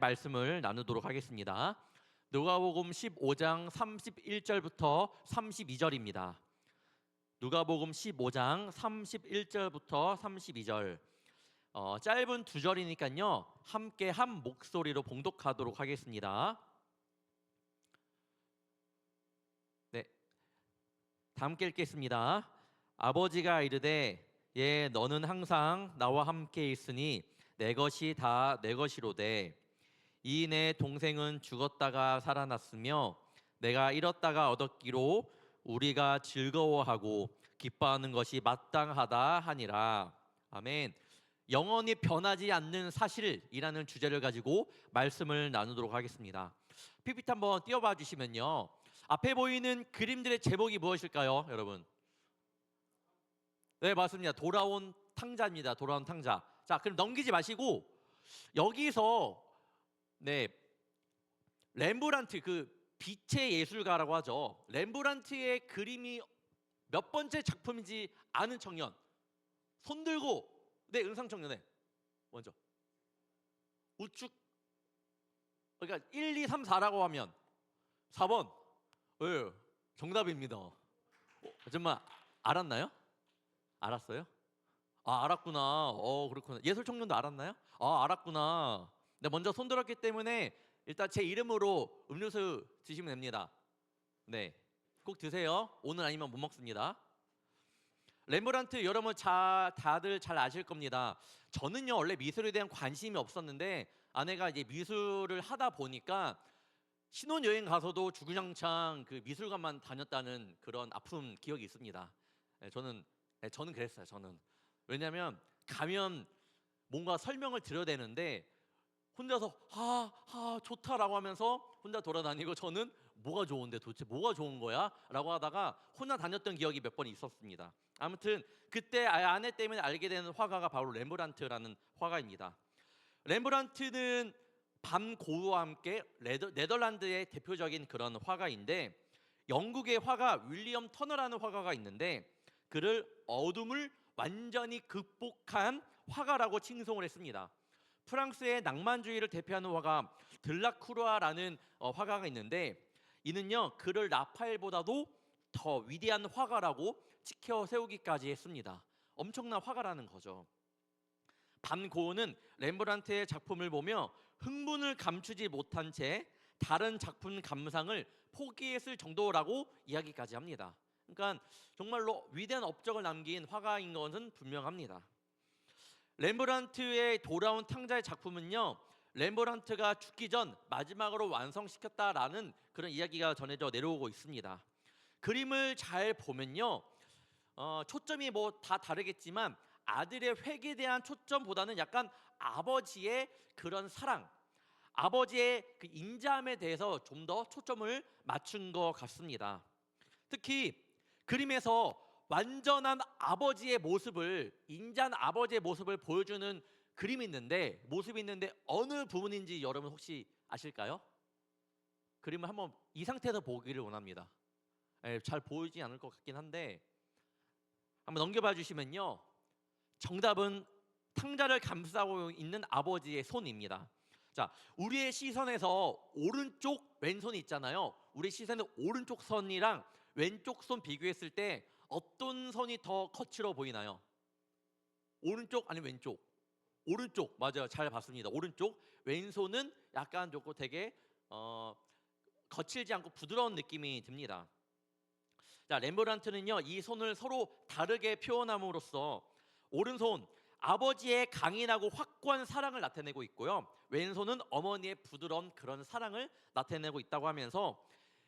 말씀을 나누도록 하겠습니다. 누가복음 15장 31절부터 32절입니다. 누가복음 15장 31절부터 32절. 짧은 두 절이니까요. 함께 한 목소리로 봉독하도록 하겠습니다. 네, 다 함께 읽겠습니다. 아버지가 이르되 너는 항상 나와 함께 있으니 내 것이 다 내 것이로되 이 내 동생은 죽었다가 살아났으며 내가 잃었다가 얻었기로 우리가 즐거워하고 기뻐하는 것이 마땅하다 하니라. 아멘. 영원히 변하지 않는 사실이라는 주제를 가지고 말씀을 나누도록 하겠습니다. PPT 한번 띄워봐 주시면요. 앞에 보이는 그림들의 제목이 무엇일까요, 여러분? 네, 맞습니다. 돌아온 탕자입니다. 돌아온 탕자. 자, 그럼 넘기지 마시고 여기서 렘브란트, 그 빛의 예술가라고 하죠. 렘브란트의 그림이 몇 번째 작품인지 아는 청년 손 들고. 은상 청년에 먼저 우측. 그러니까 1, 2, 3, 4라고 하면 4번. 네, 정답입니다. 정말 알았나요? 알았어요? 알았구나. 그렇구나. 예술 청년도 알았나요? 알았구나. 네, 먼저 손 들었기 때문에 일단 제 이름으로 음료수 드시면 됩니다. 네, 꼭 드세요. 오늘 아니면 못 먹습니다. 렘브란트 여러분 다들 잘 아실 겁니다. 저는요 원래 미술에 대한 관심이 없었는데 아내가 이제 미술을 하다 보니까 신혼여행 가서도 주구장창 그 미술관만 다녔다는 그런 아픈 기억이 있습니다. 저는 그랬어요. 왜냐하면 가면 뭔가 설명을 드려야 되는데 혼자서 좋다라고 하면서 혼자 돌아다니고, 저는 뭐가 좋은데 도대체 뭐가 좋은 거야? 라고 하다가 혼자 다녔던 기억이 몇 번 있었습니다. 아무튼 그때 아내 때문에 알게 된 화가가 바로 렘브란트라는 화가입니다. 렘브란트는 밤 고우와 함께 네덜란드의 대표적인 그런 화가인데, 영국의 화가 윌리엄 터너라는 화가가 있는데 그를 어둠을 완전히 극복한 화가라고 칭송을 했습니다. 프랑스의 낭만주의를 대표하는 화가 들라크루아라는 화가가 있는데, 이는요 그를 라파엘보다도 더 위대한 화가라고 치켜 세우기까지 했습니다. 엄청난 화가라는 거죠. 밤 고흐는 렘브란트의 작품을 보며 흥분을 감추지 못한 채 다른 작품 감상을 포기했을 정도라고 이야기까지 합니다. 그러니까 정말로 위대한 업적을 남긴 화가인 것은 분명합니다. 렘브란트의 돌아온 탕자의 작품은요, 렘브란트가 죽기 전 마지막으로 완성시켰다라는 그런 이야기가 전해져 내려오고 있습니다. 그림을 잘 보면요, 초점이 뭐 다 다르겠지만 아들의 획에 대한 초점보다는 약간 아버지의 그런 사랑, 아버지의 그 인자함에 대해서 좀 더 초점을 맞춘 것 같습니다. 특히 그림에서 완전한 아버지의 모습을, 인자한 아버지의 모습을 보여주는 모습이 있는데 어느 부분인지 여러분 혹시 아실까요? 그림을 한번 이 상태에서 보기를 원합니다. 잘 보이지 않을 것 같긴 한데 한번 넘겨봐 주시면요, 정답은 탕자를 감싸고 있는 아버지의 손입니다. 자, 우리의 시선에서 오른쪽 왼손이 있잖아요. 우리 시선의 오른쪽 선이랑 왼쪽 손 비교했을 때 어떤 선이 더 거칠어 보이나요? 오른쪽 아니면 왼쪽? 오른쪽. 맞아요, 잘 봤습니다. 오른쪽. 왼손은 약간 조금 되게 거칠지 않고 부드러운 느낌이 듭니다. 자, 렘브란트는요 이 손을 서로 다르게 표현함으로써 오른손 아버지의 강인하고 확고한 사랑을 나타내고 있고요, 왼손은 어머니의 부드러운 그런 사랑을 나타내고 있다고 하면서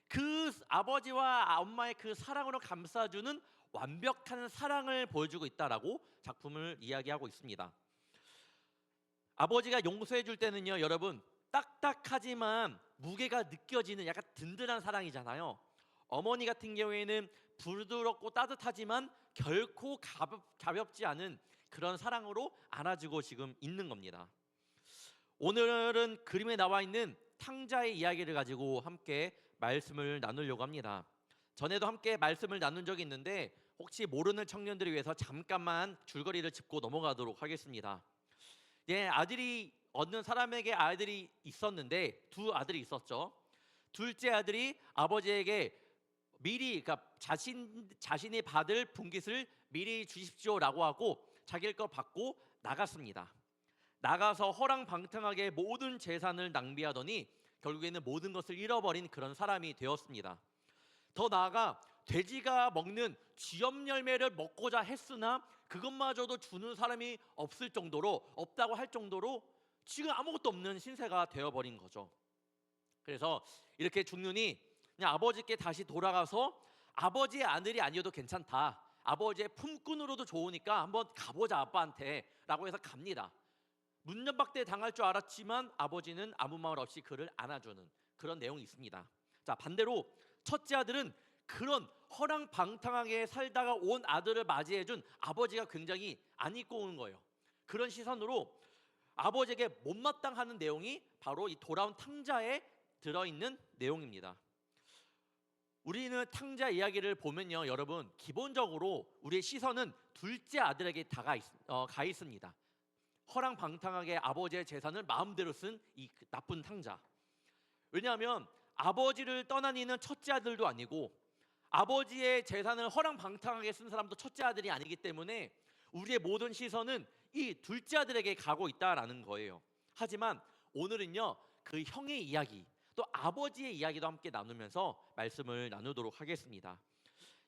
그 아버지와 엄마의 그 사랑으로 감싸주는 완벽한 사랑을 보여주고 있다라고 작품을 이야기하고 있습니다. 아버지가 용서해 줄 때는요 여러분, 딱딱하지만 무게가 느껴지는 약간 든든한 사랑이잖아요. 어머니 같은 경우에는 부드럽고 따뜻하지만 결코 가볍지 않은 그런 사랑으로 안아주고 지금 있는 겁니다. 오늘은 그림에 나와 있는 탕자의 이야기를 가지고 함께 말씀을 나누려고 합니다. 전에도 함께 말씀을 나눈 적이 있는데 혹시 모르는 청년들을 위해서 잠깐만 줄거리를 짚고 넘어가도록 하겠습니다. 아들이 얻는 사람에게 아들이 있었는데 두 아들이 있었죠. 둘째 아들이 아버지에게 미리, 그러니까 자신이 받을 분깃을 미리 주십시오라고 하고 자기 거 받고 나갔습니다. 나가서 허랑방탕하게 모든 재산을 낭비하더니 결국에는 모든 것을 잃어버린 그런 사람이 되었습니다. 더 나아가 돼지가 먹는 쥐염 열매를 먹고자 했으나 그것마저도 주는 사람이 없다고 할 정도로 지금 아무것도 없는 신세가 되어버린 거죠. 그래서 이렇게 죽느니 그냥 아버지께 다시 돌아가서 아버지의 아들이 아니어도 괜찮다, 아버지의 품꾼으로도 좋으니까 한번 가보자 아빠한테 라고 해서 갑니다. 문전박대 당할 줄 알았지만 아버지는 아무 말 없이 그를 안아주는 그런 내용이 있습니다. 자, 반대로 첫째 아들은 그런 허랑방탕하게 살다가 온 아들을 맞이해준 아버지가 굉장히 안 입고 오는 거예요. 그런 시선으로 아버지에게 못마땅하는 내용이 바로 이 돌아온 탕자에 들어있는 내용입니다. 우리는 탕자 이야기를 보면요, 여러분, 기본적으로 우리의 시선은 둘째 아들에게 가 있습니다. 허랑방탕하게 아버지의 재산을 마음대로 쓴 이 나쁜 탕자. 왜냐하면 아버지를 떠나니는 첫째 아들도 아니고 아버지의 재산을 허랑방탕하게 쓴 사람도 첫째 아들이 아니기 때문에 우리의 모든 시선은 이 둘째 아들에게 가고 있다라는 거예요. 하지만 오늘은요, 그 형의 이야기, 또 아버지의 이야기도 함께 나누면서 말씀을 나누도록 하겠습니다.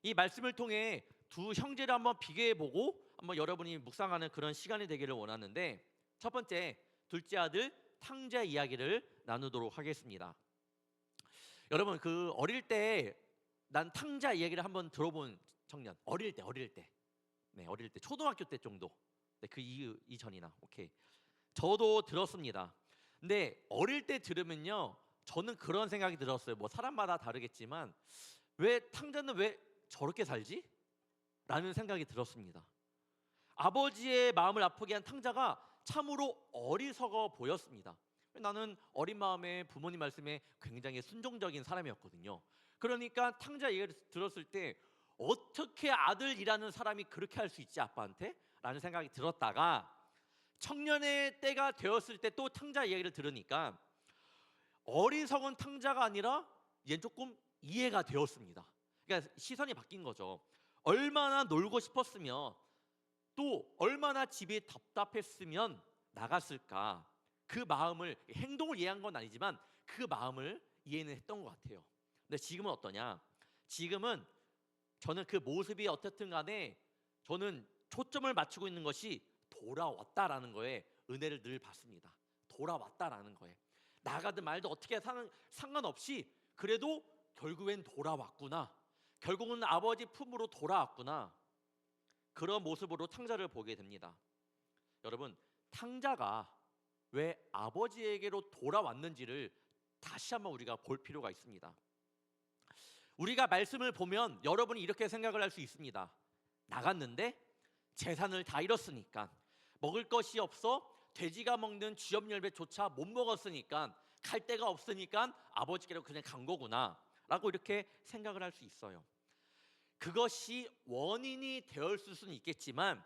이 말씀을 통해 두 형제를 한번 비교해보고 한번 여러분이 묵상하는 그런 시간이 되기를 원하는데, 첫 번째, 둘째 아들 탕자 이야기를 나누도록 하겠습니다. 여러분, 그 어릴 때 난 탕자 이야기를 한번 들어본 청년, 어릴 때 초등학교 때 정도, 그 이전이나, 오케이, 저도 들었습니다. 근데 어릴 때 들으면요, 저는 그런 생각이 들었어요. 뭐 사람마다 다르겠지만 왜 탕자는 왜 저렇게 살지? 라는 생각이 들었습니다. 아버지의 마음을 아프게 한 탕자가 참으로 어리석어 보였습니다. 나는 어린 마음에 부모님 말씀에 굉장히 순종적인 사람이었거든요. 그러니까 탕자 얘기를 들었을 때 어떻게 아들이라는 사람이 그렇게 할 수 있지 아빠한테? 라는 생각이 들었다가 청년의 때가 되었을 때 또 탕자 이야기를 들으니까 어리석은 탕자가 아니라 얘 조금 이해가 되었습니다. 그러니까 시선이 바뀐 거죠. 얼마나 놀고 싶었으면, 또 얼마나 집이 답답했으면 나갔을까. 그 마음을, 행동을 이해한 건 아니지만 그 마음을 이해는 했던 것 같아요. 근데 지금은 어떠냐? 지금은 저는 그 모습이 어떻든 간에 저는 초점을 맞추고 있는 것이 돌아왔다라는 거에 은혜를 늘 받습니다. 돌아왔다라는 거에 나가든 말든 어떻게 상관없이 그래도 결국엔 돌아왔구나, 결국은 아버지 품으로 돌아왔구나, 그런 모습으로 탕자를 보게 됩니다. 여러분, 탕자가 왜 아버지에게로 돌아왔는지를 다시 한번 우리가 볼 필요가 있습니다. 우리가 말씀을 보면 여러분이 이렇게 생각을 할 수 있습니다. 나갔는데 재산을 다 잃었으니까, 먹을 것이 없어 돼지가 먹는 쥐염 열매조차 못 먹었으니까, 갈 데가 없으니까 아버지께로 그냥 간 거구나 라고 이렇게 생각을 할 수 있어요. 그것이 원인이 되었을 수는 있겠지만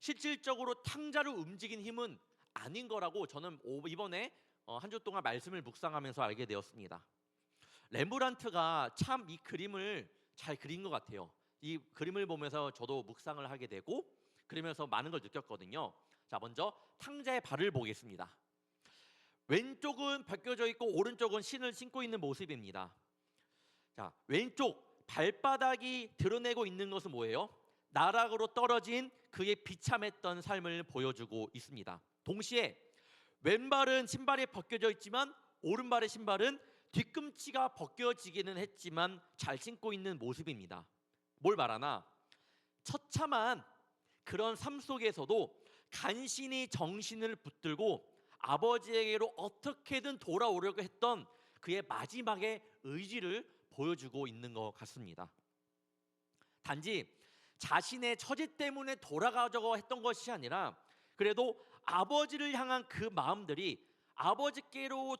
실질적으로 탕자를 움직인 힘은 아닌 거라고 저는 이번에 한 주 동안 말씀을 묵상하면서 알게 되었습니다. 렘브란트가 참 이 그림을 잘 그린 것 같아요. 이 그림을 보면서 저도 묵상을 하게 되고 그러면서 많은 걸 느꼈거든요. 자, 먼저 탕자의 발을 보겠습니다. 왼쪽은 벗겨져 있고 오른쪽은 신을 신고 있는 모습입니다. 자, 왼쪽 발바닥이 드러내고 있는 것은 뭐예요? 나락으로 떨어진 그의 비참했던 삶을 보여주고 있습니다. 동시에 왼발은 신발이 벗겨져 있지만 오른발의 신발은 뒤꿈치가 벗겨지기는 했지만 잘 신고 있는 모습입니다. 뭘 말하나? 처참한 그런 삶 속에서도 간신히 정신을 붙들고 아버지에게로 어떻게든 돌아오려고 했던 그의 마지막의 의지를 보여주고 있는 것 같습니다. 단지 자신의 처지 때문에 돌아가려고 했던 것이 아니라 그래도 아버지를 향한 그 마음들이 아버지께로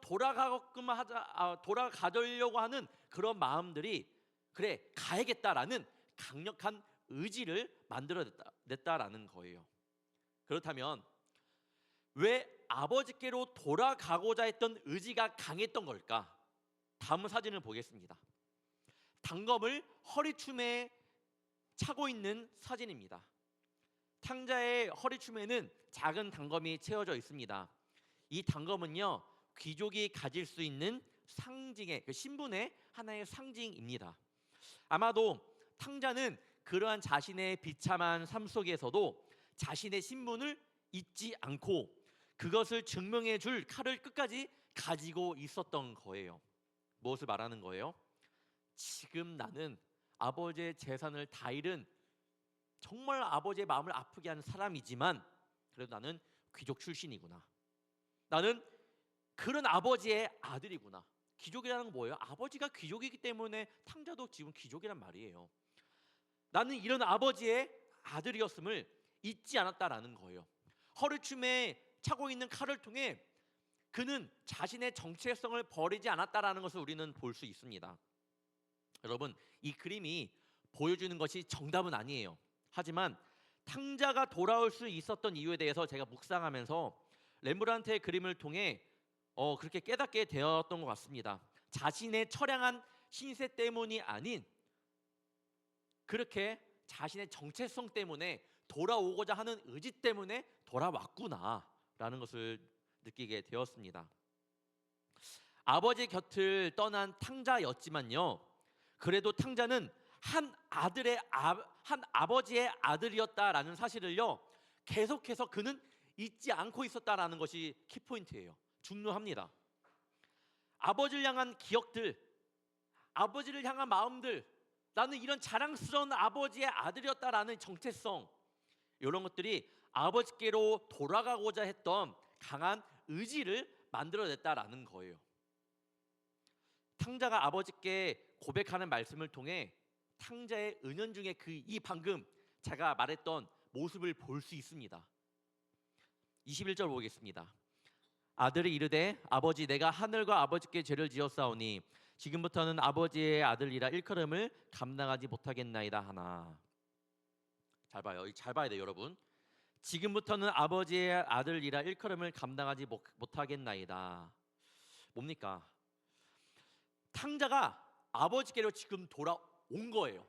돌아가려고 하는 그런 마음들이, 그래 가야겠다라는 강력한 의지를 만들어냈다라는 거예요. 그렇다면 왜 아버지께로 돌아가고자 했던 의지가 강했던 걸까? 다음 사진을 보겠습니다. 단검을 허리춤에 차고 있는 사진입니다. 탕자의 허리춤에는 작은 단검이 채워져 있습니다. 이 단검은요, 귀족이 가질 수 있는 상징의, 신분의 하나의 상징입니다. 아마도 탕자는 그러한 자신의 비참한 삶 속에서도 자신의 신분을 잊지 않고 그것을 증명해 줄 칼을 끝까지 가지고 있었던 거예요. 무엇을 말하는 거예요? 지금 나는 아버지의 재산을 다 잃은 정말 아버지의 마음을 아프게 하는 사람이지만 그래도 나는 귀족 출신이구나. 나는 그런 아버지의 아들이구나. 귀족이라는 건 뭐예요? 아버지가 귀족이기 때문에 탕자도 지금 귀족이란 말이에요. 나는 이런 아버지의 아들이었음을 잊지 않았다라는 거예요. 허리춤에 차고 있는 칼을 통해 그는 자신의 정체성을 버리지 않았다라는 것을 우리는 볼 수 있습니다. 여러분, 이 그림이 보여주는 것이 정답은 아니에요. 하지만 탕자가 돌아올 수 있었던 이유에 대해서 제가 묵상하면서 렘브란트의 그림을 통해 그렇게 깨닫게 되었던 것 같습니다. 자신의 처량한 신세 때문이 아닌 그렇게 자신의 정체성 때문에 돌아오고자 하는 의지 때문에 돌아왔구나라는 것을 느끼게 되었습니다. 아버지 곁을 떠난 탕자였지만요, 그래도 탕자는 한 아버지의 아들이었다라는 사실을요 계속해서 그는 잊지 않고 있었다라는 것이 키포인트예요. 중요합니다. 아버지를 향한 기억들, 아버지를 향한 마음들, 나는 이런 자랑스러운 아버지의 아들이었다라는 정체성, 이런 것들이 아버지께로 돌아가고자 했던 강한 의지를 만들어냈다라는 거예요. 탕자가 아버지께 고백하는 말씀을 통해 탕자의 은연중에 이 방금 제가 말했던 모습을 볼 수 있습니다. 21절 보겠습니다. 아들이 이르되 아버지, 내가 하늘과 아버지께 죄를 지었사오니 지금부터는 아버지의 아들이라 일컬음을 감당하지 못하겠나이다 하나. 잘 봐요. 잘 봐야 돼요, 여러분. 지금부터는 아버지의 아들이라 일컬음을 감당하지 못하겠나이다. 뭡니까? 탕자가 아버지께로 지금 돌아온 거예요.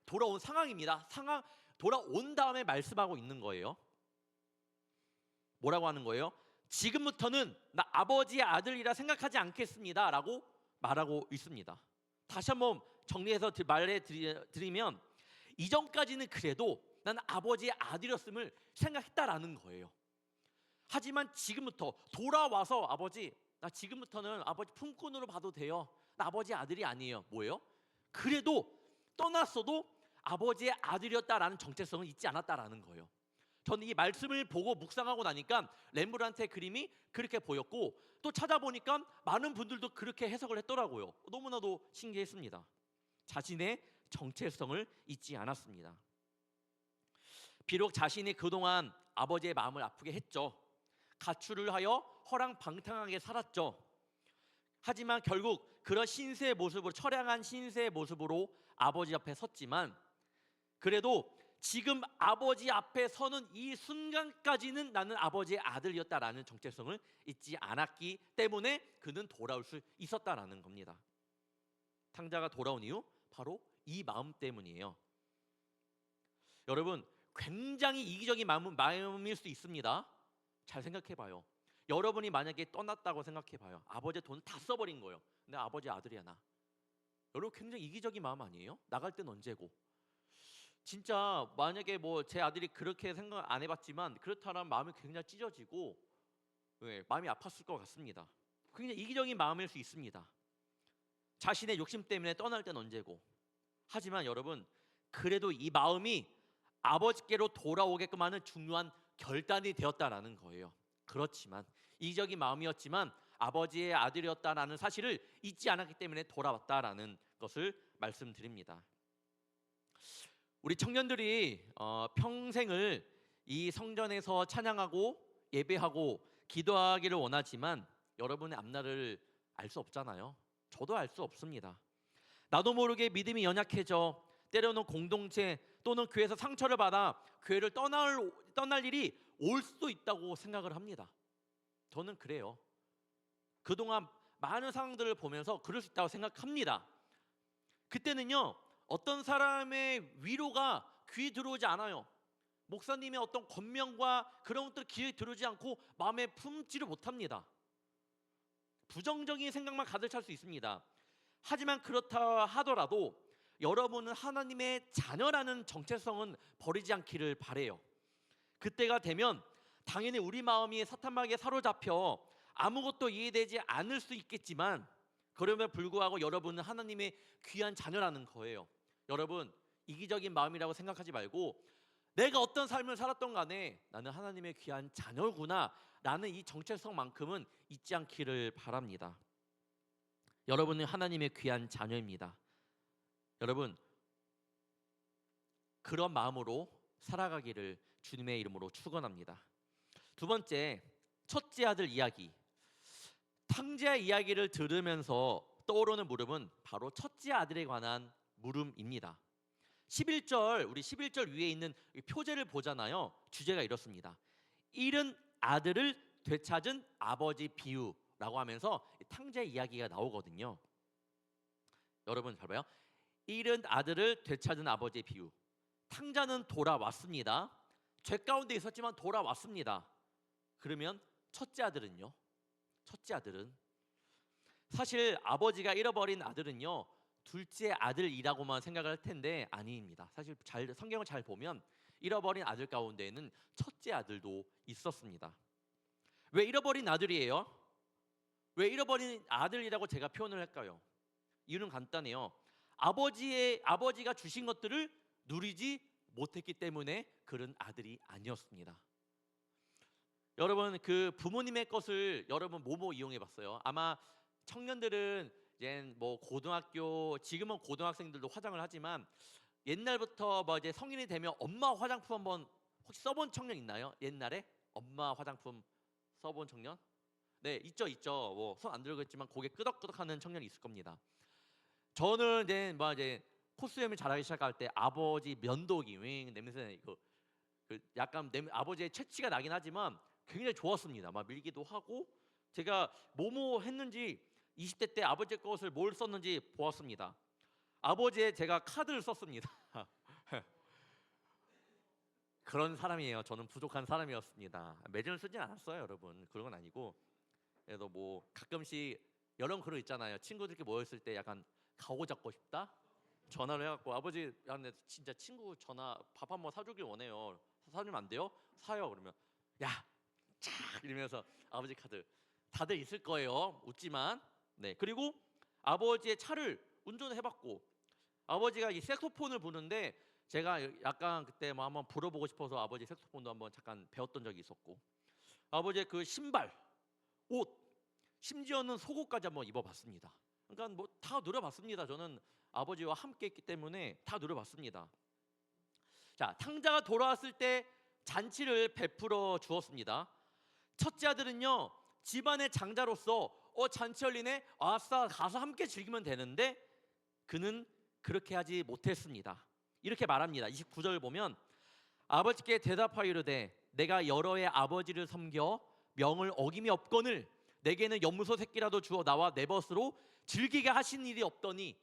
돌아온 상황입니다. 돌아온 다음에 말씀하고 있는 거예요. 뭐라고 하는 거예요? 지금부터는 나 아버지의 아들이라 생각하지 않겠습니다 라고 말하고 있습니다. 다시 한번 정리해서 말해드리면 이전까지는 그래도 나는 아버지의 아들이었음을 생각했다라는 거예요. 하지만 지금부터 돌아와서 아버지, 나 지금부터는 아버지 품꾼으로 봐도 돼요. 나 아버지의 아들이 아니에요. 뭐예요? 그래도 떠났어도 아버지의 아들이었다라는 정체성을 잊지 않았다라는 거예요. 저는 이 말씀을 보고 묵상하고 나니까 렘브란트의 그림이 그렇게 보였고, 또 찾아보니까 많은 분들도 그렇게 해석을 했더라고요. 너무나도 신기했습니다. 자신의 정체성을 잊지 않았습니다. 비록 자신이 그동안 아버지의 마음을 아프게 했죠. 가출을 하여 허랑방탕하게 살았죠. 하지만 결국 그런 신세의 모습으로, 처량한 신세의 모습으로 아버지 앞에 섰지만, 그래도 지금 아버지 앞에 서는 이 순간까지는 나는 아버지의 아들이었다라는 정체성을 잊지 않았기 때문에 그는 돌아올 수 있었다라는 겁니다. 탕자가 돌아온 이유 바로 이 마음 때문이에요. 여러분, 굉장히 이기적인 마음일 수 있습니다. 잘 생각해봐요. 여러분이 만약에 떠났다고 생각해봐요. 아버지의 돈 다 써버린 거예요. 근데 아버지 아들이야 나. 여러분, 굉장히 이기적인 마음 아니에요? 나갈 땐 언제고. 진짜 만약에 뭐 제 아들이 그렇게 생각 안 해봤지만 그렇다면 마음이 굉장히 찢어지고 마음이 아팠을 것 같습니다. 굉장히 이기적인 마음일 수 있습니다. 자신의 욕심 때문에 떠날 땐 언제고. 하지만 여러분, 그래도 이 마음이 아버지께로 돌아오게끔 하는 중요한 결단이 되었다라는 거예요. 그렇지만 이기적인 마음이었지만 아버지의 아들이었다라는 사실을 잊지 않았기 때문에 돌아왔다라는 것을 말씀드립니다. 우리 청년들이 평생을 이 성전에서 찬양하고 예배하고 기도하기를 원하지만 여러분의 앞날을 알 수 없잖아요. 저도 알 수 없습니다. 나도 모르게 믿음이 연약해져 때로는 공동체 또는 교회에서 상처를 받아 교회를 떠날 일이 올 수도 있다고 생각을 합니다. 저는 그래요. 그동안 많은 상황들을 보면서 그럴 수 있다고 생각합니다. 그때는요, 어떤 사람의 위로가 귀에 들어오지 않아요. 목사님의 어떤 권면과 그런 것들 귀에 들어오지 않고 마음에 품지를 못합니다. 부정적인 생각만 가득 찰 수 있습니다. 하지만 그렇다 하더라도 여러분은 하나님의 자녀라는 정체성은 버리지 않기를 바래요. 그때가 되면 당연히 우리 마음이 사탄마귀에 사로잡혀 아무것도 이해되지 않을 수 있겠지만, 그럼에도 불구하고 여러분은 하나님의 귀한 자녀라는 거예요. 여러분, 이기적인 마음이라고 생각하지 말고 내가 어떤 삶을 살았던 간에 나는 하나님의 귀한 자녀구나 라는 이 정체성만큼은 잊지 않기를 바랍니다. 여러분은 하나님의 귀한 자녀입니다. 여러분, 그런 마음으로 살아가기를 주님의 이름으로 축원합니다. 두 번째, 첫째 아들 이야기. 탕자 이야기를 들으면서 떠오르는 물음은 바로 첫째 아들에 관한 물음입니다. 11절, 우리 11절 위에 있는 표제를 보잖아요. 주제가 이렇습니다. 잃은 아들을 되찾은 아버지 비유라고 하면서 탕자 이야기가 나오거든요. 여러분 잘 봐요. 잃은 아들을 되찾은 아버지의 비유. 탕자는 돌아왔습니다. 죄 가운데 있었지만 돌아왔습니다. 그러면 첫째 아들은요? 첫째 아들은 사실 아버지가 잃어버린 아들은요, 둘째 아들이라고만 생각을 할 텐데 아닙니다. 사실 성경을 잘 보면 잃어버린 아들 가운데에는 첫째 아들도 있었습니다. 왜 잃어버린 아들이에요? 왜 잃어버린 아들이라고 제가 표현을 할까요? 이유는 간단해요. 아버지가 주신 것들을 누리지 못했기 때문에 그런 아들이 아니었습니다. 여러분, 그 부모님의 것을 여러분 뭐뭐 이용해 봤어요? 아마 청년들은 이제 뭐 고등학교, 지금은 고등학생들도 화장을 하지만 옛날부터 뭐 이제 성인이 되면 엄마 화장품 한번 혹시 써본 청년 있나요? 옛날에 엄마 화장품 써본 청년? 네, 있죠. 뭐 손 안 들겠지만 고개 끄덕끄덕하는 청년이 있을 겁니다. 저는 이제 코스염을 잘하기 시작할 때 아버지 면도기 냄새, 약간 아버지의 채취가 나긴 하지만 굉장히 좋았습니다. 막 밀기도 하고, 제가 뭐뭐 했는지 20대 때 아버지 것을 뭘 썼는지 보았습니다. 아버지의 제가 카드를 썼습니다. 그런 사람이에요. 저는 부족한 사람이었습니다. 매진을 쓰진 않았어요, 여러분. 그런 건 아니고, 그래도 뭐 가끔씩 여러분 그런 거 있잖아요. 친구들끼리 모였을 때 약간 가오 잡고 싶다? 전화를 해갖고 아버지, 야, 내 진짜 친구 전화 밥 한번 사주길 원해요. 사주면 안 돼요? 사요. 그러면 야, 쫙 이러면서 아버지 카드 다들 있을 거예요. 웃지만. 네. 그리고 아버지의 차를 운전을 해봤고, 아버지가 이 색소폰을 부는데 제가 약간 그때 뭐 한번 불어보고 싶어서 아버지 색소폰도 한번 잠깐 배웠던 적이 있었고, 아버지의 그 신발, 옷, 심지어는 속옷까지 한번 입어봤습니다. 그러니까 뭐 다 누려봤습니다. 저는 아버지와 함께 있기 때문에 다 누려봤습니다. 자, 탕자가 돌아왔을 때 잔치를 베풀어 주었습니다. 첫째 아들은요, 집안의 장자로서 잔치 열리네, 아싸, 가서 함께 즐기면 되는데 그는 그렇게 하지 못했습니다. 이렇게 말합니다. 29절 보면 아버지께 대답하여 이르되 내가 여러 해 아버지를 섬겨 명을 어김이 없거늘 내게는 염소 새끼라도 주어 나와 내 벗으로 즐기게 하신 일이 없더니.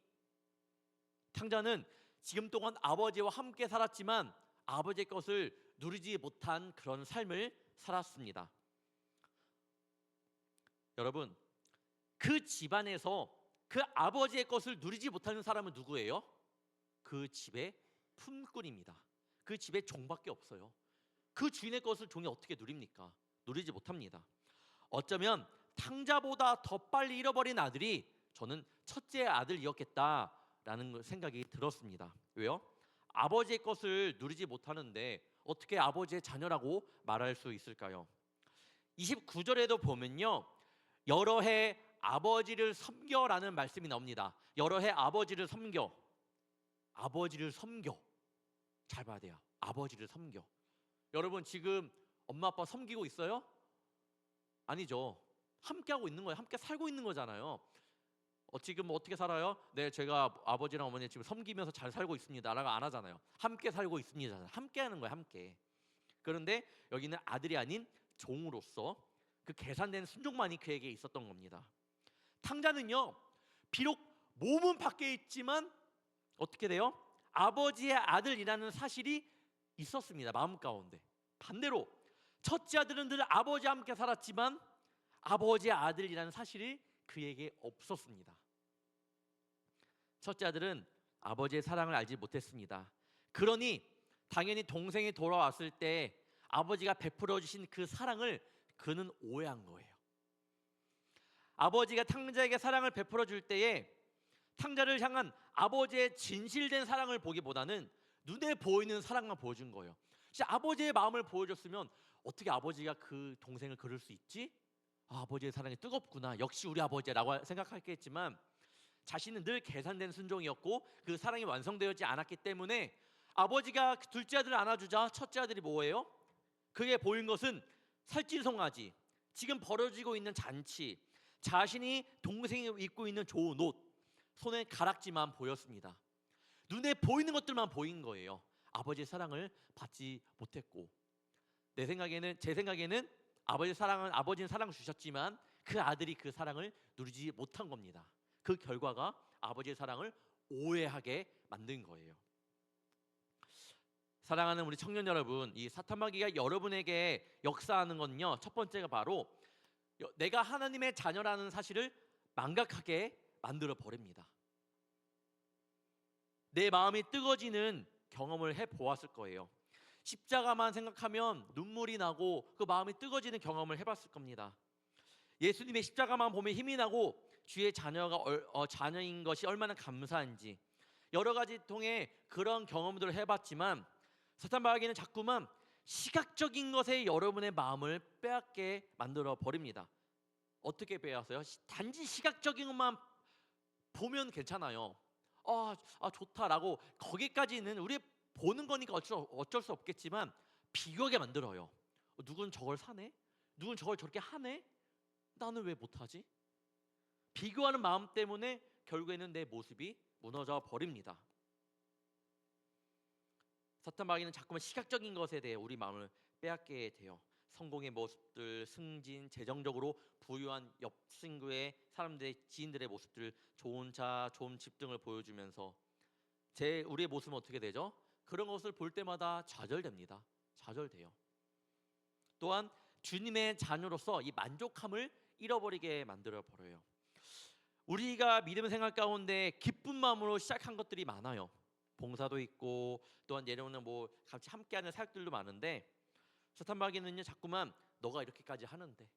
탕자는 지금 동안 아버지와 함께 살았지만 아버지의 것을 누리지 못한 그런 삶을 살았습니다. 여러분, 그 집안에서 그 아버지의 것을 누리지 못하는 사람은 누구예요? 그 집의 품꾼입니다. 그 집에 종밖에 없어요. 그 주인의 것을 종이 어떻게 누립니까? 누리지 못합니다. 어쩌면 탕자보다 더 빨리 잃어버린 아들이 저는 첫째 아들이었겠다라는 생각이 들었습니다. 왜요? 아버지의 것을 누리지 못하는데 어떻게 아버지의 자녀라고 말할 수 있을까요? 29절에도 보면요, 여러 해 아버지를 섬겨라는 말씀이 나옵니다. 여러 해 아버지를 섬겨. 아버지를 섬겨. 잘 봐야 돼요. 아버지를 섬겨. 여러분 지금 엄마 아빠 섬기고 있어요? 아니죠. 함께 하고 있는 거예요. 함께 살고 있는 거잖아요. 지금 어떻게 살아요? 네, 제가 아버지랑 어머니 지금 섬기면서 잘 살고 있습니다 라고 안 하잖아요. 함께 살고 있습니다. 함께 하는 거예요. 함께. 그런데 여기는 아들이 아닌 종으로서 그 계산된 순종만이 그에게 있었던 겁니다. 탕자는요, 비록 몸은 밖에 있지만 어떻게 돼요? 아버지의 아들이라는 사실이 있었습니다. 마음 가운데. 반대로 첫째 아들은 늘 아버지와 함께 살았지만 아버지의 아들이라는 사실이 그에게 없었습니다. 첫째 아들은 아버지의 사랑을 알지 못했습니다. 그러니 당연히 동생이 돌아왔을 때 아버지가 베풀어 주신 그 사랑을 그는 오해한 거예요. 아버지가 탕자에게 사랑을 베풀어 줄 때에 탕자를 향한 아버지의 진실된 사랑을 보기보다는 눈에 보이는 사랑만 보여준 거예요. 진짜 아버지의 마음을 보여줬으면 어떻게 아버지가 그 동생을 그럴 수 있지? 아버지의 사랑이 뜨겁구나. 역시 우리 아버지라고 생각했겠지만 자신은 늘 계산된 순종이었고 그 사랑이 완성되지 않았기 때문에 아버지가 둘째 아들을 안아주자 첫째 아들이 뭐예요? 그게 보인 것은 살찐송아지, 지금 벌어지고 있는 잔치, 자신이 동생이 입고 있는 좋은 옷, 손에 가락지만 보였습니다. 눈에 보이는 것들만 보인 거예요. 아버지의 사랑을 받지 못했고, 제 생각에는 아버지는 사랑을 주셨지만 그 아들이 그 사랑을 누리지 못한 겁니다. 그 결과가 아버지의 사랑을 오해하게 만든 거예요. 사랑하는 우리 청년 여러분, 이 사탄마귀가 여러분에게 역사하는 건요, 첫 번째가 바로 내가 하나님의 자녀라는 사실을 망각하게 만들어 버립니다. 내 마음이 뜨거워지는 경험을 해보았을 거예요. 십자가만 생각하면 눈물이 나고 그 마음이 뜨거워지는 경험을 해봤을 겁니다. 예수님의 십자가만 보면 힘이 나고 주의 자녀인 것이 얼마나 감사한지 여러 가지 통해 그런 경험들을 해봤지만 사탄마귀는 자꾸만 시각적인 것에 여러분의 마음을 빼앗게 만들어 버립니다. 어떻게 빼앗어요? 단지 시각적인 것만 보면 괜찮아요. 좋다라고 거기까지는 우리 보는 거니까 어쩔 수 없겠지만 비교하게 만들어요. 누군 저걸 사네? 누군 저걸 저렇게 하네? 나는 왜 못하지? 비교하는 마음 때문에 결국에는 내 모습이 무너져 버립니다. 사탄마귀는 자꾸만 시각적인 것에 대해 우리 마음을 빼앗게 돼요. 성공의 모습들, 승진, 재정적으로 부유한 옆 친구의 사람들의 지인들의 모습들, 좋은 차, 좋은 집 등을 보여주면서 우리의 모습은 어떻게 되죠? 그런 것을 볼 때마다 좌절됩니다. 좌절돼요. 또한 주님의 자녀로서 이 만족함을 잃어버리게 만들어 버려요. 우리가 믿음 생활 가운데 기쁜 마음으로 시작한 것들이 많아요. 봉사도 있고 또한 예로는 같이 함께하는 사역들도 많은데 사탄마귀는요 자꾸만 너가 이렇게까지 하는데,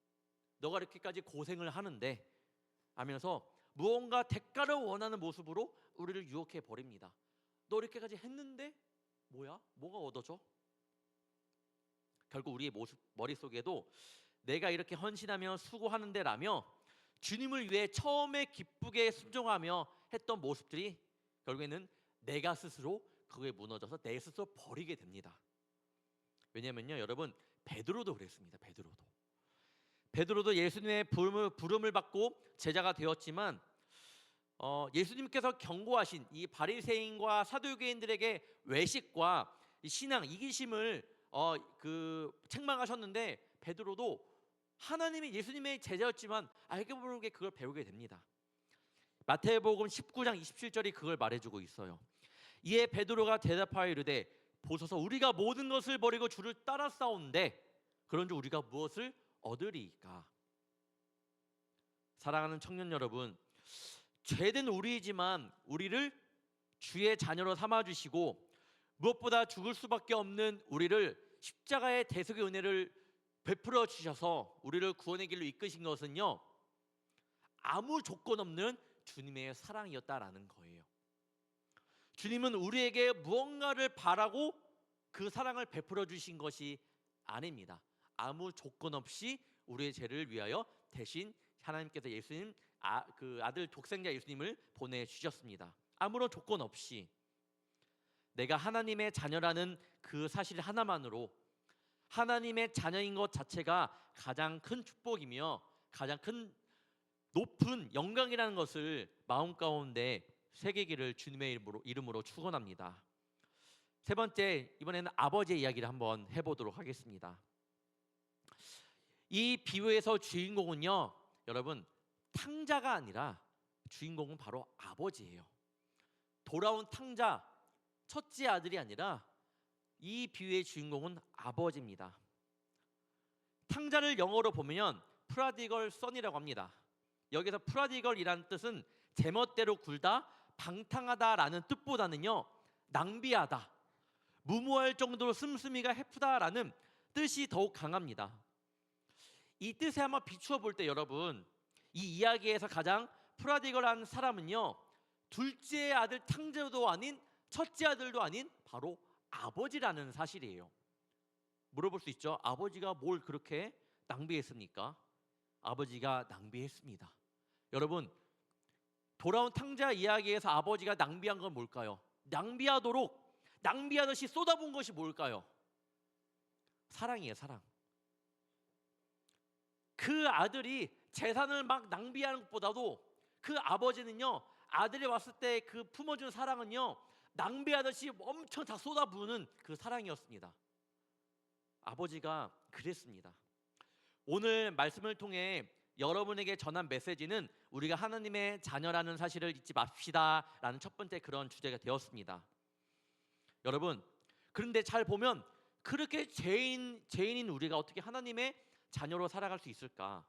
너가 이렇게까지 고생을 하는데 하면서 무언가 대가를 원하는 모습으로 우리를 유혹해 버립니다. 너 이렇게까지 했는데 뭐가 얻어져? 결국 우리의 머릿속에도 내가 이렇게 헌신하며 수고하는데 라며 주님을 위해 처음에 기쁘게 순종하며 했던 모습들이 결국에는 내가 스스로 그거에 무너져서 내 스스로 버리게 됩니다. 왜냐면요 여러분, 베드로도 그랬습니다. 베드로도 예수님의 부름을 받고 제자가 되었지만 예수님께서 경고하신 이 바리새인과 사두개인들에게 외식과 신앙 이기심을 책망하셨는데 베드로도 예수님의 제자였지만 알게 모르게 그걸 배우게 됩니다. 마태복음 19장 27절이 그걸 말해주고 있어요. 이에 베드로가 대답하여 이르되 보소서 우리가 모든 것을 버리고 주를 따라 싸운데 그런즉 우리가 무엇을 얻으리이까? 사랑하는 청년 여러분, 죄된 우리이지만 우리를 주의 자녀로 삼아주시고 무엇보다 죽을 수밖에 없는 우리를 십자가의 대속의 은혜를 베풀어 주셔서 우리를 구원의 길로 이끄신 것은요 아무 조건 없는 주님의 사랑이었다라는 거예요. 주님은 우리에게 무언가를 바라고 그 사랑을 베풀어 주신 것이 아닙니다. 아무 조건 없이 우리의 죄를 위하여 대신 하나님께서 예수님 그 아들 독생자 예수님을 보내주셨습니다. 아무런 조건 없이 내가 하나님의 자녀라는 그 사실 하나만으로 하나님의 자녀인 것 자체가 가장 큰 축복이며 가장 큰 높은 영광이라는 것을 마음 가운데 새기기를 주님의 이름으로 축원합니다. 세 번째, 이번에는 아버지의 이야기를 한번 해보도록 하겠습니다. 이 비유에서 주인공은요, 여러분, 탕자가 아니라 주인공은 바로 아버지예요. 돌아온 탕자, 첫째 아들이 아니라 이 비유의 주인공은 아버지입니다. 탕자를 영어로 보면 프라디걸 선이라고 합니다. 여기서 프라디걸이라는 뜻은 제멋대로 굴다, 방탕하다라는 뜻보다는요, 낭비하다, 무모할 정도로 씀씀이가 해프다라는 뜻이 더욱 강합니다. 이 뜻에 한번 비추어 볼 때 여러분, 이 이야기에서 가장 프라디걸한 사람은요, 둘째 아들 탕자도 아닌 첫째 아들도 아닌 바로 아버지라는 사실이에요. 물어볼 수 있죠. 아버지가 뭘 그렇게 낭비했습니까? 아버지가 낭비했습니다. 여러분, 돌아온 탕자 이야기에서 아버지가 낭비한 건 뭘까요? 낭비하듯이 쏟아부은 것이 뭘까요? 사랑이에요, 사랑. 그 아들이 재산을 막 낭비하는 것보다도 그 아버지는요, 아들이 왔을 때 그 품어준 사랑은요, 낭비하듯이 엄청 다 쏟아부으는 그 사랑이었습니다. 아버지가 그랬습니다. 오늘 말씀을 통해 여러분에게 전한 메시지는 우리가 하나님의 자녀라는 사실을 잊지 맙시다 라는 첫 번째 그런 주제가 되었습니다. 여러분, 그런데 잘 보면 그렇게 죄인인 우리가 어떻게 하나님의 자녀로 살아갈 수 있을까?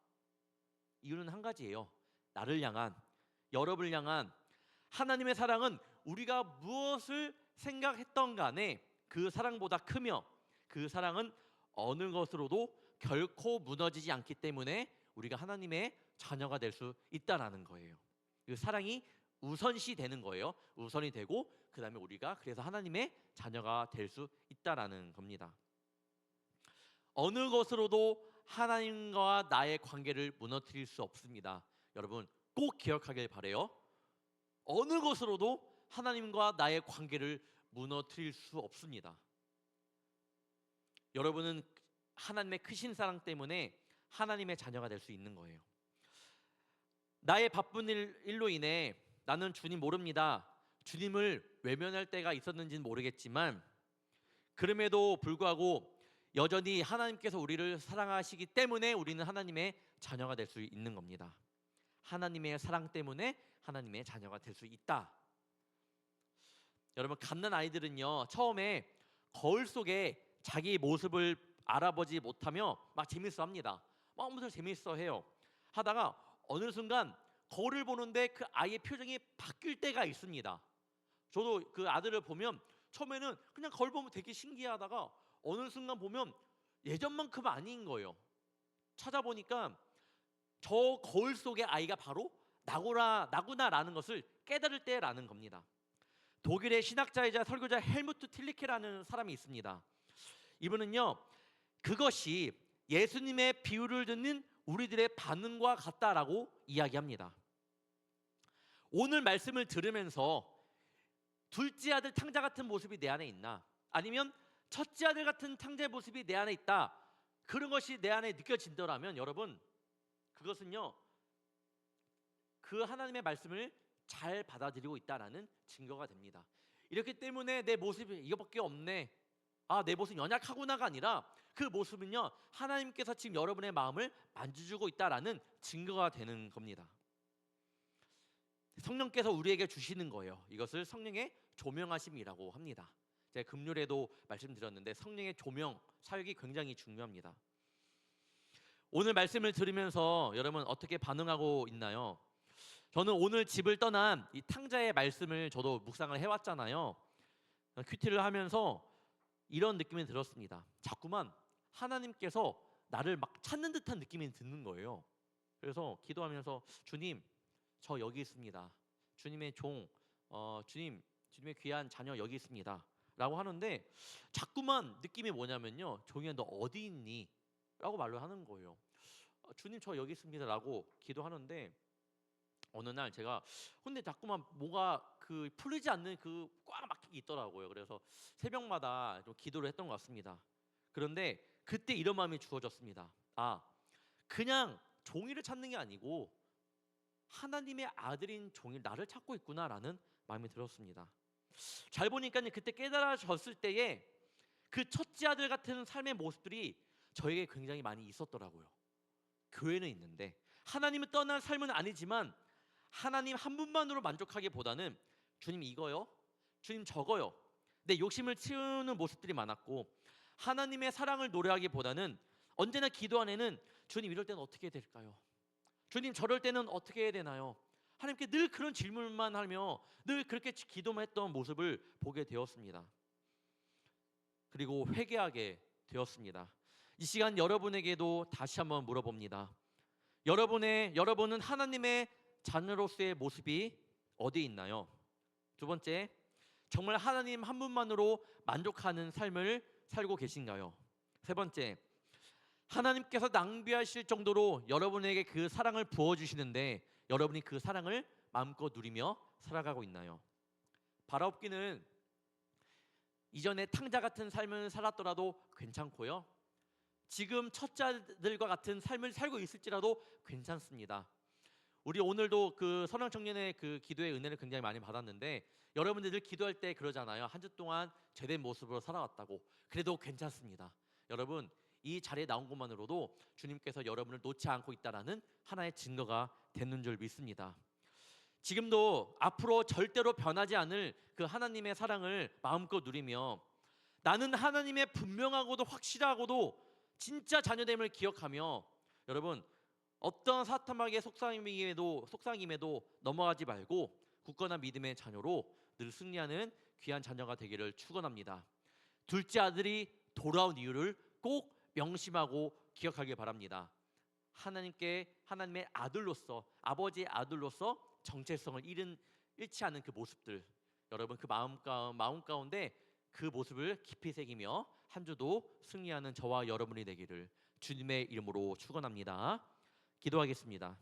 이유는 한 가지예요. 나를 향한, 여러분을 향한 하나님의 사랑은 우리가 무엇을 생각했던 간에 그 사랑보다 크며, 그 사랑은 어느 것으로도 결코 무너지지 않기 때문에 우리가 하나님의 자녀가 될 수 있다라는 거예요. 그 사랑이 우선시 되는 거예요. 우선이 되고 그 다음에 우리가 그래서 하나님의 자녀가 될 수 있다라는 겁니다. 어느 것으로도 하나님과 나의 관계를 무너뜨릴 수 없습니다. 여러분 꼭 기억하길 바라요. 어느 것으로도 하나님과 나의 관계를 무너뜨릴 수 없습니다. 여러분은 하나님의 크신 사랑 때문에 하나님의 자녀가 될 수 있는 거예요. 나의 바쁜 일로 인해 나는 주님 모릅니다. 주님을 외면할 때가 있었는지는 모르겠지만 그럼에도 불구하고 여전히 하나님께서 우리를 사랑하시기 때문에 우리는 하나님의 자녀가 될 수 있는 겁니다. 하나님의 사랑 때문에 하나님의 자녀가 될 수 있다. 여러분 갓난 아이들은요 처음에 거울 속에 자기 모습을 알아보지 못하며 막 재밌어 합니다. 막 엄청 재밌어 해요. 하다가 어느 순간 거울을 보는데 그 아이의 표정이 바뀔 때가 있습니다. 저도 그 아들을 보면 처음에는 그냥 거울 보면 되게 신기하다가 어느 순간 보면 예전만큼 아닌 거예요. 찾아보니까 저 거울 속의 아이가 바로 나구나라는 것을 깨달을 때라는 겁니다. 독일의 신학자이자 설교자 헬무트 틸리케라는 사람이 있습니다. 이분은요 그것이 예수님의 비유를 듣는 우리들의 반응과 같다라고 이야기합니다. 오늘 말씀을 들으면서 둘째 아들 탕자 같은 모습이 내 안에 있나, 아니면 첫째 아들 같은 탕자의 모습이 내 안에 있다, 그런 것이 내 안에 느껴진다면 여러분 그것은요 그 하나님의 말씀을 잘 받아들이고 있다라는 증거가 됩니다. 이렇기 때문에 내 모습이 이거밖에 없네, 내 모습 연약하구나가 아니라 그 모습은요 하나님께서 지금 여러분의 마음을 만져주고 있다라는 증거가 되는 겁니다. 성령께서 우리에게 주시는 거예요. 이것을 성령의 조명하심이라고 합니다. 제가 금요일에도 말씀드렸는데 성령의 조명 사역이 굉장히 중요합니다. 오늘 말씀을 들으면서 여러분 어떻게 반응하고 있나요? 저는 오늘 집을 떠난 이 탕자의 말씀을 저도 묵상을 해왔잖아요. 큐티를 하면서 이런 느낌이 들었습니다. 자꾸만 하나님께서 나를 막 찾는 듯한 느낌이 드는 거예요. 그래서 기도하면서 주님 저 여기 있습니다. 주님의 종, 주님의 귀한 자녀 여기 있습니다 라고 하는데 자꾸만 느낌이 뭐냐면요, 종이야 너 어디 있니? 라고 말로 하는 거예요. 주님 저 여기 있습니다 라고 기도하는데 어느 날 제가 근데 자꾸만 뭐가 그 풀리지 않는 그 꽉 막히게 있더라고요. 그래서 새벽마다 좀 기도를 했던 것 같습니다. 그런데 그때 이런 마음이 주어졌습니다. 그냥 종이를 찾는 게 아니고 하나님의 아들인 종이 나를 찾고 있구나라는 마음이 들었습니다. 잘 보니까 그때 깨달아졌을 때에 그 첫째 아들 같은 삶의 모습들이 저에게 굉장히 많이 있었더라고요. 교회는 있는데 하나님을 떠난 삶은 아니지만 하나님 한 분만으로 만족하기보다는 주님 이거요, 주님 저거요, 내 욕심을 치우는 모습들이 많았고 하나님의 사랑을 노래하기보다는 언제나 기도 안에는 주님 이럴 때는 어떻게 해야 될까요? 주님 저럴 때는 어떻게 해야 되나요? 하나님께 늘 그런 질문만 하며 늘 그렇게 기도만 했던 모습을 보게 되었습니다. 그리고 회개하게 되었습니다. 이 시간 여러분에게도 다시 한번 물어봅니다. 여러분은 하나님의 자녀로서의 모습이 어디에 있나요? 두 번째, 정말 하나님 한 분만으로 만족하는 삶을 살고 계신가요? 세 번째, 하나님께서 낭비하실 정도로 여러분에게 그 사랑을 부어주시는데 여러분이 그 사랑을 마음껏 누리며 살아가고 있나요? 바라옵기는 이전에 탕자 같은 삶을 살았더라도 괜찮고요, 지금 첫자들과 같은 삶을 살고 있을지라도 괜찮습니다. 우리 오늘도 그 선왕 청년의 그 기도의 은혜를 굉장히 많이 받았는데 여러분들 늘 기도할 때 그러잖아요. 한 주 동안 제된 모습으로 살아왔다고. 그래도 괜찮습니다. 여러분 이 자리에 나온 것만으로도 주님께서 여러분을 놓지 않고 있다라는 하나의 증거가 되는 줄 믿습니다. 지금도 앞으로 절대로 변하지 않을 그 하나님의 사랑을 마음껏 누리며 나는 하나님의 분명하고도 확실하고도 진짜 자녀됨을 기억하며 여러분 어떤 사탄마귀의 속삭임에도 넘어가지 말고 굳건한 믿음의 자녀로 늘 승리하는 귀한 자녀가 되기를 축원합니다. 둘째 아들이 돌아온 이유를 꼭 명심하고 기억하길 바랍니다. 하나님의 아들로서, 아버지의 아들로서 정체성을 잃지 않은 그 모습들, 여러분 그 마음 가운데 그 모습을 깊이 새기며 한 주도 승리하는 저와 여러분이 되기를 주님의 이름으로 축원합니다. 기도하겠습니다.